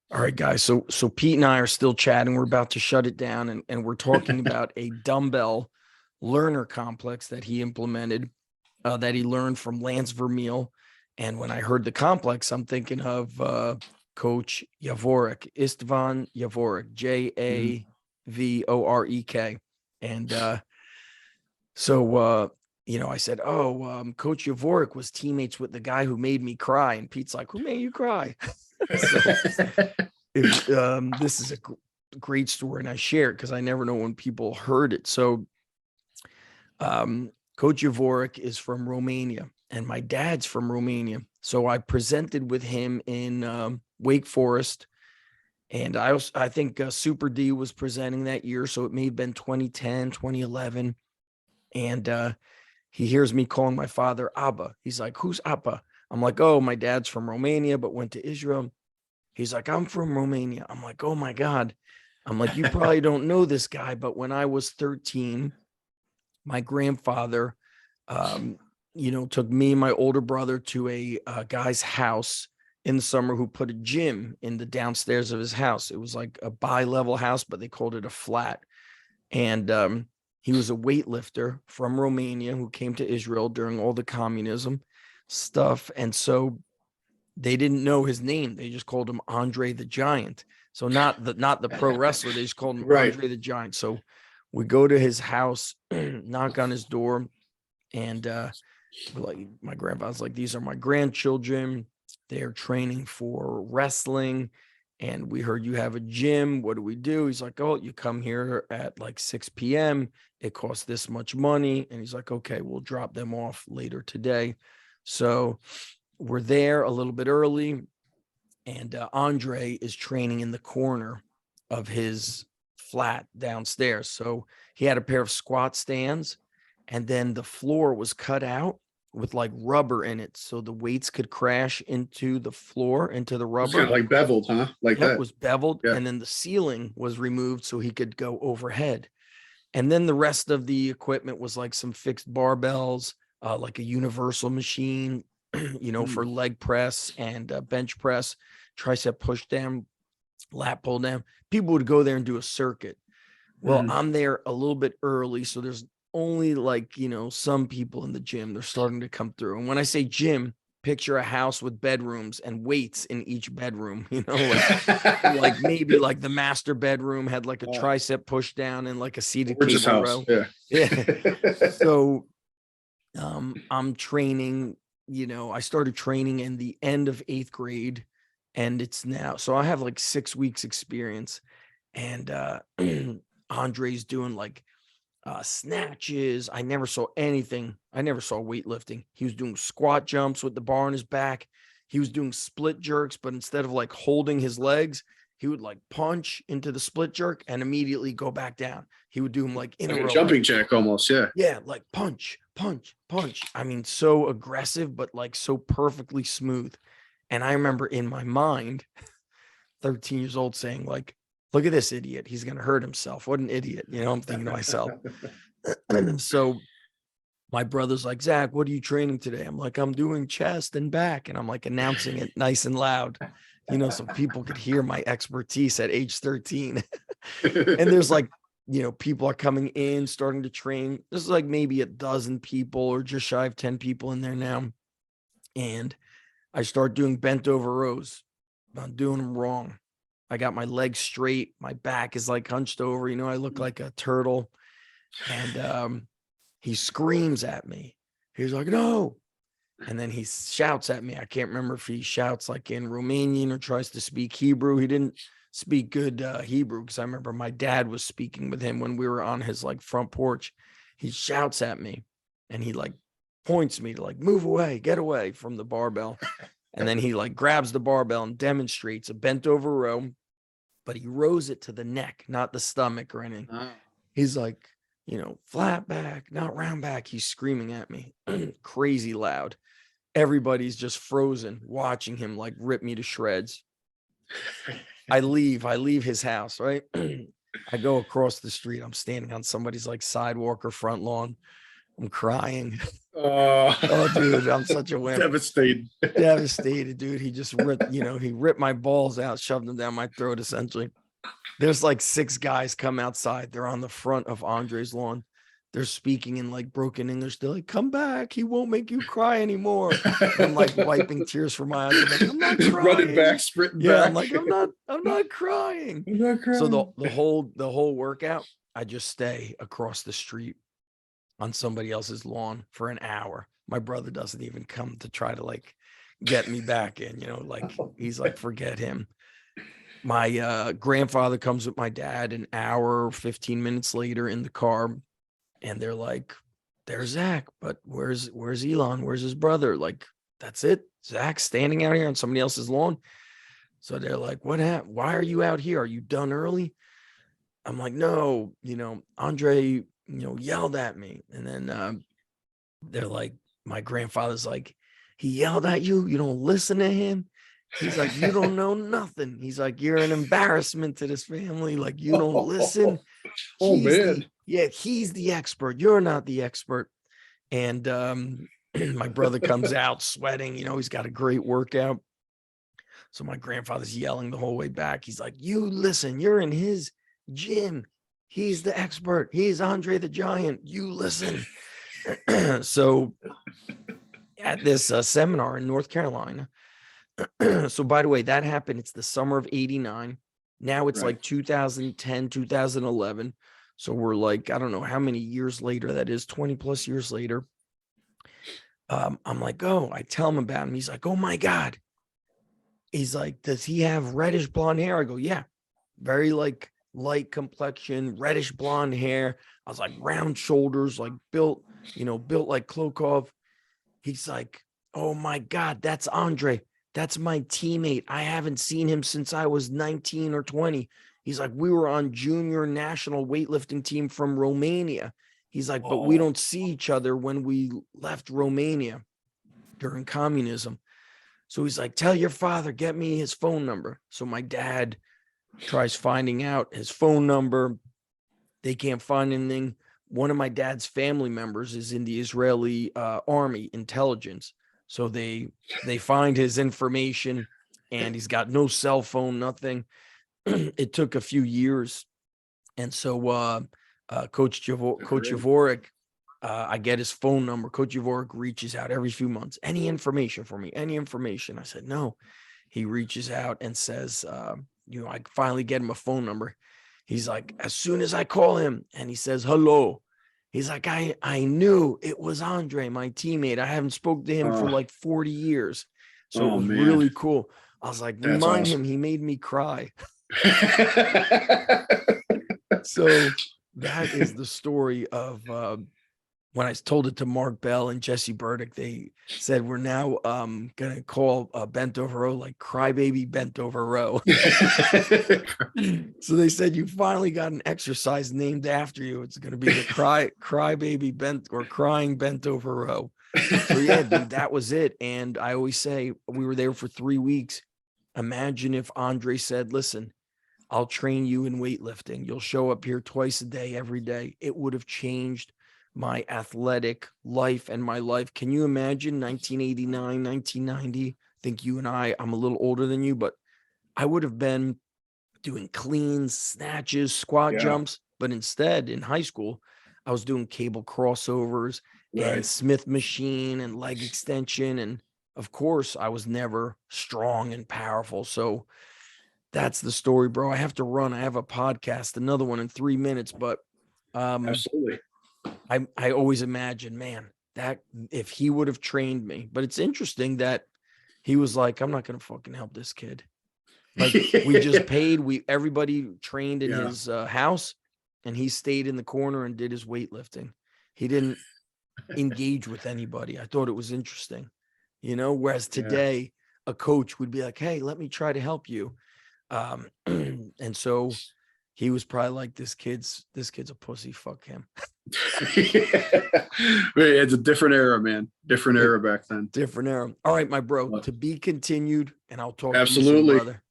All right, guys. So Pete and I are still chatting. We're about to shut it down, and we're talking about a dumbbell learner complex that he implemented, that he learned from Lance Vermeil. And when I heard the complex, I'm thinking of Coach Javorek, Istvan Javorek, Javorek. And I said, Coach Javorek was teammates with the guy who made me cry. And Pete's like, who made you cry? So this is a great story, and I share it because I never know when people heard it. So Coach Javorek is from Romania, and my dad's from Romania. So I presented with him in Wake Forest, and I think Super D was presenting that year, so it may have been 2010, 2011. And he hears me calling my father Abba. He's like, who's Abba? I'm like, oh, my dad's from Romania, but went to Israel. He's like, I'm from Romania. I'm like, oh my God. I'm like, you probably don't know this guy, but when I was 13, my grandfather, took me and my older brother to a guy's house in the summer who put a gym in the downstairs of his house. It was like a bi-level house, but they called it a flat. And he was a weightlifter from Romania who came to Israel during all the communism stuff. And so they didn't know his name. They just called him Andre the Giant. So not the pro wrestler. They just called him Right. Andre the Giant. So we go to his house, knock on his door, and like my grandpa's like, these are my grandchildren. They're training for wrestling. And we heard you have a gym. What do we do? He's like, oh, you come here at like 6 p.m. It costs this much money. And he's like, okay, we'll drop them off later today. So we're there a little bit early, and Andre is training in the corner of his flat downstairs. So he had a pair of squat stands, and then the floor was cut out with like rubber in it, so the weights could crash into the floor, into the It's rubber. kind of like beveled, huh? Like Yep, that. was beveled, Yeah. and then the ceiling was removed so he could go overhead. And then the rest of the equipment was like some fixed barbells, like a universal machine, for leg press and bench press, tricep push down, lat pull down. People would go there and do a circuit. Well, I'm there a little bit early, so there's only some people in the gym. They're starting to come through. And when I say gym, picture a house with bedrooms and weights in each bedroom, like maybe like the master bedroom had like a tricep push down and like a seated Gorgeous cable house. row. Yeah. So I'm training, I started training in the end of 8th grade, and it's now, so I have like 6 weeks experience. And Andre's doing like snatches. I never saw anything. I never saw weightlifting. He was doing squat jumps with the bar on his back. He was doing split jerks, but instead of like holding his legs, he would like punch into the split jerk and immediately go back down. He would do them like in Like a a row. jumping jack almost. Yeah. Yeah, like punch, punch, punch. I mean, so aggressive, but like so perfectly smooth. And I remember in my mind, 13 years old, saying like, look at this idiot. He's going to hurt himself. What an idiot. I'm thinking to myself. So my brother's like, Zach, what are you training today? I'm like, I'm doing chest and back. And I'm like announcing it nice and loud, so people could hear my expertise at age 13. And there's like, people are coming in, starting to train. This is like maybe a dozen people or just shy of 10 people in there now. And I start doing bent over rows. I'm doing them wrong. I got my legs straight. My back is like hunched over. I look like a turtle. And he screams at me. He's like, no. And then he shouts at me. I can't remember if he shouts like in Romanian or tries to speak Hebrew. He didn't speak good Hebrew, because I remember my dad was speaking with him when we were on his like front porch. He shouts at me and he like points me to like move away, get away from the barbell. And then he like grabs the barbell and demonstrates a bent over row, but he rows it to the neck, not the stomach or anything. He's like, flat back, not round back. He's screaming at me crazy loud. Everybody's just frozen watching him like rip me to shreds. I leave his house, right? I go across the street. I'm standing on somebody's like sidewalk or front lawn. I'm crying. Oh, Oh, dude, I'm such a wimp. devastated. Devastated, dude. He just ripped, he ripped my balls out, shoved them down my throat, essentially. There's like 6 guys come outside. They're on the front of Andre's lawn. They're speaking in like broken English. They're like, come back. He won't make you cry anymore. And I'm like wiping tears from my eyes. I'm like, I'm not crying. Running back, sprinting Yeah, back. I'm like, I'm not crying. I'm not crying. So the whole workout, I just stay across the street on somebody else's lawn for an hour. My brother doesn't even come to try to like get me back in, like he's like, forget him. My grandfather comes with my dad an hour, 15 minutes later in the car, and they're like, there's Zach, but where's Elon? Where's his brother? Like, that's it. Zach's standing out here on somebody else's lawn. So they're like, what happened? Why are you out here? Are you done early? I'm like, no, Andre, yelled at me. And then they're like, my grandfather's like, he yelled at you. You don't listen to him. He's like, you don't know nothing. He's like, you're an embarrassment to this family. Like, you don't listen. Oh, man. He's the expert. You're not the expert. And my brother comes out sweating. He's got a great workout. So my grandfather's yelling the whole way back. He's like, you listen. You're in his gym. He's the expert. He's Andre the Giant. You listen. So at this seminar in North Carolina, so by the way, that happened. It's the summer of 89. Now it's like 2010, 2011. So we're like, I don't know how many years later that is, 20 plus years later. I'm like, oh, I tell him about him. He's like, oh my God. He's like, does he have reddish blonde hair? I go, yeah. Very like light complexion, reddish blonde hair. I was like round shoulders, like built like Klokov. He's like, oh my God, that's Andre. That's my teammate. I haven't seen him since I was 19 or 20. He's like, we were on junior national weightlifting team from Romania. He's like, but we don't see each other when we left Romania during communism. So he's like, tell your father, get me his phone number. So my dad tries finding out his phone number. They can't find anything. One of my dad's family members is in the Israeli army intelligence. So they find his information, and he's got no cell phone, nothing. It took a few years. And so Coach Yavorik, I get his phone number. Coach Yavorik reaches out every few months. Any information for me? Any information? I said, no. He reaches out and says, I finally get him a phone number. He's like, as soon as I call him and he says, hello, he's like, I knew it was Andre, my teammate. I haven't spoken to him for like 40 years. So it was really cool. I was like, remind him, he made me cry. So that is the story of when I told it to Mark Bell and Jesse Burdick. They said, we're now going to call Bent Over Row like Crybaby Bent Over Row. So they said, you finally got an exercise named after you. It's going to be the Crybaby Bent or Crying Bent Over Row. So yeah, dude, that was it. And I always say, we were there for 3 weeks. Imagine if Andre said, listen, I'll train you in weightlifting. You'll show up here twice a day, every day. It would have changed my athletic life and my life. Can you imagine 1989, 1990? I think you and I'm a little older than you, but I would have been doing cleans, snatches, squat jumps. But instead, in high school, I was doing cable crossovers and Smith machine and leg extension. And of course, I was never strong and powerful. So that's the story, bro. I have to run. I have a podcast, another one in 3 minutes, but absolutely. I always imagine, man, that if he would have trained me. But it's interesting that he was like, I'm not going to fucking help this kid. Like we just paid, everybody trained in his house, and he stayed in the corner and did his weightlifting. He didn't engage with anybody. I thought it was interesting, whereas today a coach would be like, hey, let me try to help you. And so he was probably like, this kid's a pussy. Fuck him. It's a different era, man. Different era back then. Different era. All right, my bro, to be continued, and I'll talk to you soon, Absolutely. brother.